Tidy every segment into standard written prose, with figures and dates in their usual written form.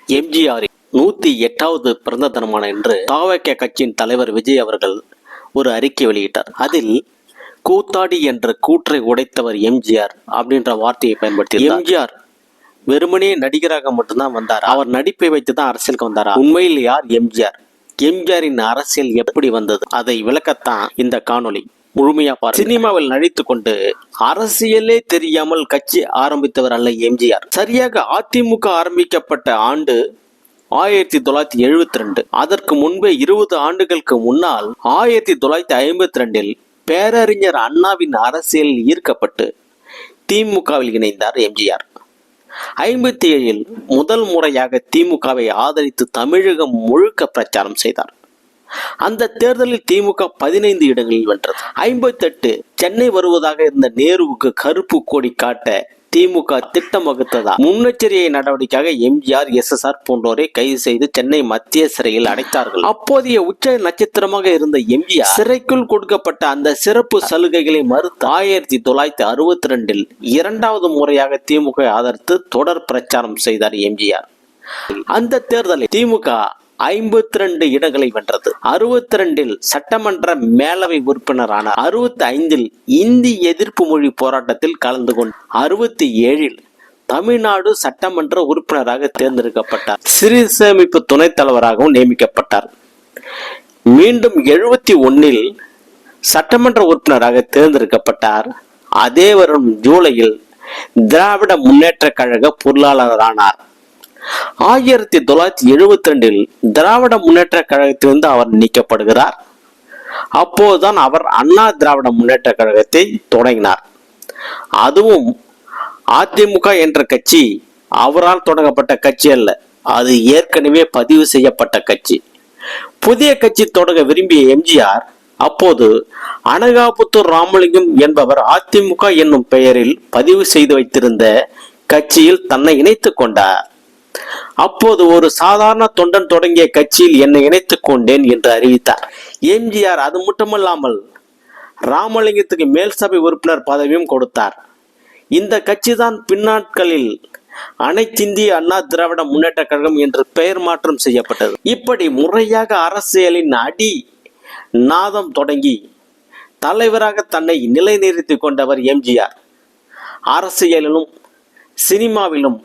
எம்ஜிஆரின் 108வது பிறந்த தினமான இன்று தாவக கட்சியின் தலைவர் விஜய் அவர்கள் ஒரு அறிக்கை வெளியிட்டார். அதில் கூத்தாடி என்ற கூற்றை உடைத்தவர் எம்ஜிஆர் அப்படின்ற வார்த்தையை பயன்படுத்தி எம்ஜிஆர் வெறுமனே நடிகராக மட்டும்தான் வந்தார், அவர் நடிப்பை வைத்துதான் அரசியலுக்கு வந்தாரா? உண்மையில் யார் எம்ஜிஆர்? எம்ஜிஆரின் அரசியல் எப்படி வந்தது? அதை விளக்கத்தான் இந்த காணொளி. முழுமையா பாரு. சினிமாவில் நடித்து கொண்டு அரசியலே தெரியாமல் கட்சி ஆரம்பித்தவர் அல்ல எம்ஜிஆர். சரியாக அதிமுக ஆரம்பிக்கப்பட்ட ஆண்டு 1972. அதற்கு முன்பே 20 ஆண்டுகளுக்கு முன்னால் 1952 பேரறிஞர் அண்ணாவின் அரசியல் ஈர்க்கப்பட்டு திமுகவில் இணைந்தார் எம்ஜிஆர். 57 முதல் முறையாக திமுகவை ஆதரித்து தமிழகம் முழுக்க பிரச்சாரம் செய்தார். அந்த தேர்தலில் திமுக 15 இடங்களில் வென்றது. 58 சென்னை வருவதாக இருந்த நேருவுக்கு கருப்பு கொடி காட்ட திமுக திட்டம் வகுத்ததா முன்னெச்சரிக்கை நடவடிக்கையாக எம்ஜிஆர், SSR போன்றோரை கைது செய்து சென்னை மத்திய சிறையில் அடைத்தார்கள். அப்போதைய உச்ச நட்சத்திரமாக இருந்த எம்ஜிஆர் சிறைக்குள் கொடுக்கப்பட்ட அந்த சிறப்பு சலுகைகளை மறுத்து 1962 இரண்டாவது முறையாக திமுக ஆதரித்து தொடர் பிரச்சாரம் செய்தார் எம்ஜிஆர். அந்த தேர்தலில் திமுக 52 இடங்களை வென்றது. 62 சட்டமன்ற மேலவை உறுப்பினரானார். 65 இந்தி எதிர்ப்பு மொழி போராட்டத்தில் கலந்து கொண்டு 67 தமிழ்நாடு சட்டமன்ற உறுப்பினராக தேர்ந்தெடுக்கப்பட்டார். சிறு சேமிப்பு துணைத் தலைவராகவும் நியமிக்கப்பட்டார். மீண்டும் 71 சட்டமன்ற உறுப்பினராக தேர்ந்தெடுக்கப்பட்டார். அதே வருடம் ஜூலையில் திராவிட முன்னேற்ற கழக பொருளாளரானார். 1972 திராவிட முன்னேற்ற கழகத்திலிருந்து அவர் நீக்கப்படுகிறார். அப்போதுதான் அவர் அண்ணா திராவிட முன்னேற்ற கழகத்தை தொடங்கினார். அதுவும் அதிமுக என்ற கட்சி அவரால் தொடங்கப்பட்ட கட்சி அல்ல, அது ஏற்கனவே பதிவு செய்யப்பட்ட கட்சி. புதிய கட்சி தொடங்க விரும்பிய எம்ஜிஆர் அப்போது அனகாபுத்தூர் ராமலிங்கம் என்பவர் அதிமுக என்னும் பெயரில் பதிவு செய்து வைத்திருந்த கட்சியில் தன்னை இணைத்துக் கொண்டார். அப்போது ஒரு சாதாரண தொண்டன் தொடங்கிய கட்சியில் என்னை இணைத்துக் கொண்டேன் என்று அறிவித்தார் எம்ஜிஆர். அது மட்டுமல்லாமல் ராமலிங்கத்துக்கு மேல் சபை உறுப்பினர் பதவியும் கொடுத்தார். இந்த கட்சி தான் பின்னாட்களில் அனைத்திந்திய அண்ணா திராவிட முன்னேற்ற கழகம் என்று பெயர் மாற்றம் செய்யப்பட்டது. இப்படி முறையாக அரசியலின் அடி நாதம் தொடங்கி தலைவராக தன்னை நிலைநிறுத்திக் கொண்டவர் எம்ஜிஆர். அரசியலிலும் சினிமாவிலும்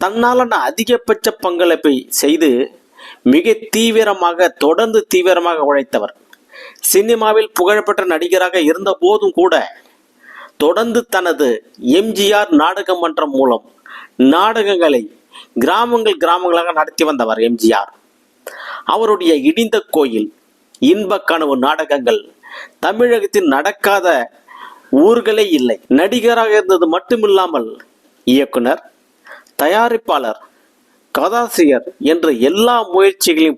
தன்னாலான அதிகபட்ச பங்களிப்பை செய்து மிக தொடர்ந்து தீவிரமாக உழைத்தவர். சினிமாவில் புகழ்பெற்ற நடிகராக இருந்த போதும் கூட தொடர்ந்து தனது எம்ஜிஆர் நாடக மன்றம் மூலம் நாடகங்களை கிராமங்களாக நடத்தி வந்தவர் எம்ஜிஆர். அவருடைய இடிந்த கோயில், இன்ப கனவு நாடகங்கள் தமிழகத்தில் நடக்காத ஊர்களே இல்லை. நடிகராக இருந்தது மட்டுமில்லாமல் இயக்குனர், தயாரிப்பாளர், கதாசிரியர் என்ற எல்லா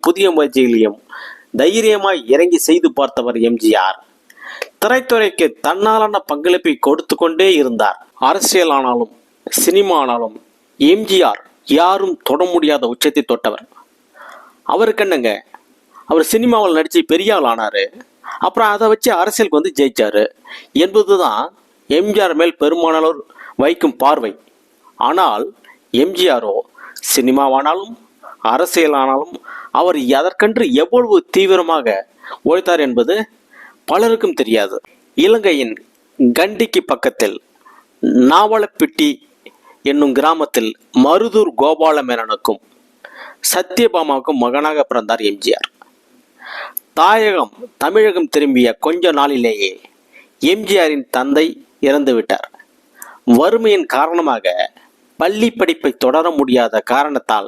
புதிய முயற்சிகளையும் தைரியமாய் இறங்கி செய்து பார்த்தவர் எம்ஜிஆர். திரைத்துறைக்கு தன்னாலான பங்களிப்பை கொடுத்து கொண்டே இருந்தார். அரசியலானாலும் சினிமா ஆனாலும் எம்ஜிஆர் யாரும் தொட முடியாத உச்சத்தை தொட்டவர். அவருக்கு என்னங்க, அவர் சினிமாவில் நடிச்சு பெரிய ஆள் ஆனாரு, அப்புறம் அதை வச்சு அரசியலுக்கு வந்து ஜெயிச்சாரு என்பதுதான் எம்ஜிஆர் மேல் பெரும்பாலானோர் வைக்கும் பார்வை. ஆனால் எம்ஜிஆரோ சினிமாவானாலும் அரசியலானாலும் அவர் அதற்கென்று எவ்வளவு தீவிரமாக உழைத்தார் என்பது பலருக்கும் தெரியாது. இலங்கையின் கண்டிக்கு பக்கத்தில் நாவலப்பிட்டி என்னும் கிராமத்தில் மருதூர் கோபால மேனனுக்கும் சத்யபாமாவுக்கும் மகனாக பிறந்தார் எம்ஜிஆர். தாயகம் தமிழகம் திரும்பிய கொஞ்ச நாளிலேயே எம்ஜிஆரின் தந்தை இறந்துவிட்டார். வறுமையின் காரணமாக பள்ளி படிப்பை தொடர முடியாத காரணத்தால்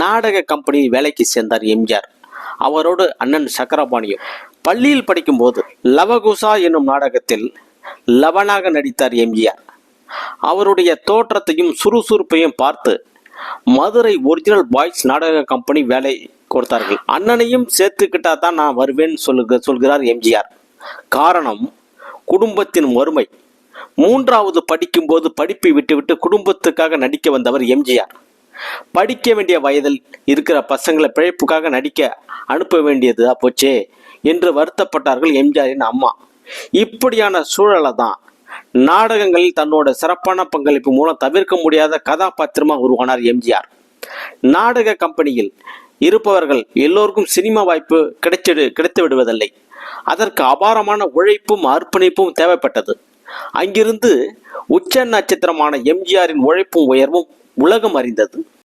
நாடக கம்பெனியில் வேலைக்கு சேர்ந்தார் எம்ஜிஆர். அவரோடு அண்ணன் சக்கரபாணியும். பள்ளியில் படிக்கும் போது லவகுசா என்னும் நாடகத்தில் லவனாக நடித்தார் எம்ஜிஆர். அவருடைய தோற்றத்தையும் சுறுசுறுப்பையும் பார்த்து மதுரை ஒரிஜினல் பாய்ஸ் நாடக கம்பெனி வேலை கொடுத்தார்கள். அண்ணனையும் சேர்த்துக்கிட்டா தான் நான் வருவேன் சொல்கிறார் எம்ஜிஆர். காரணம் குடும்பத்தின் வறுமை. 3வது படிக்கும் போது படிப்பை விட்டுவிட்டு குடும்பத்துக்காக நடிக்க வந்தவர் எம்ஜிஆர். படிக்க வேண்டிய வயதில் இருக்கிற பசங்களை பிழைப்புக்காக நடிக்க அனுப்ப வேண்டியது போச்சே என்று வருத்தப்பட்டார்கள் எம்ஜிஆரின் அம்மா. இப்படியான சூழலை தான் நாடகங்களில் தன்னோட சிறப்பான பங்களிப்பு மூலம் தவிர்க்க முடியாத கதாபாத்திரமாக உருவானார் எம்ஜிஆர். நாடக கம்பெனியில் இருப்பவர்கள் எல்லோருக்கும் சினிமா வாய்ப்பு கிடைத்து விடுவதில்லை. அதற்கு அபாரமான உழைப்பும் அர்ப்பணிப்பும் தேவைப்பட்டது. அங்கிருந்து உச்ச நட்சத்திரமான எம்ஜிஆரின் உழைப்பும் உயர்வும் உலகம் அறிந்தது.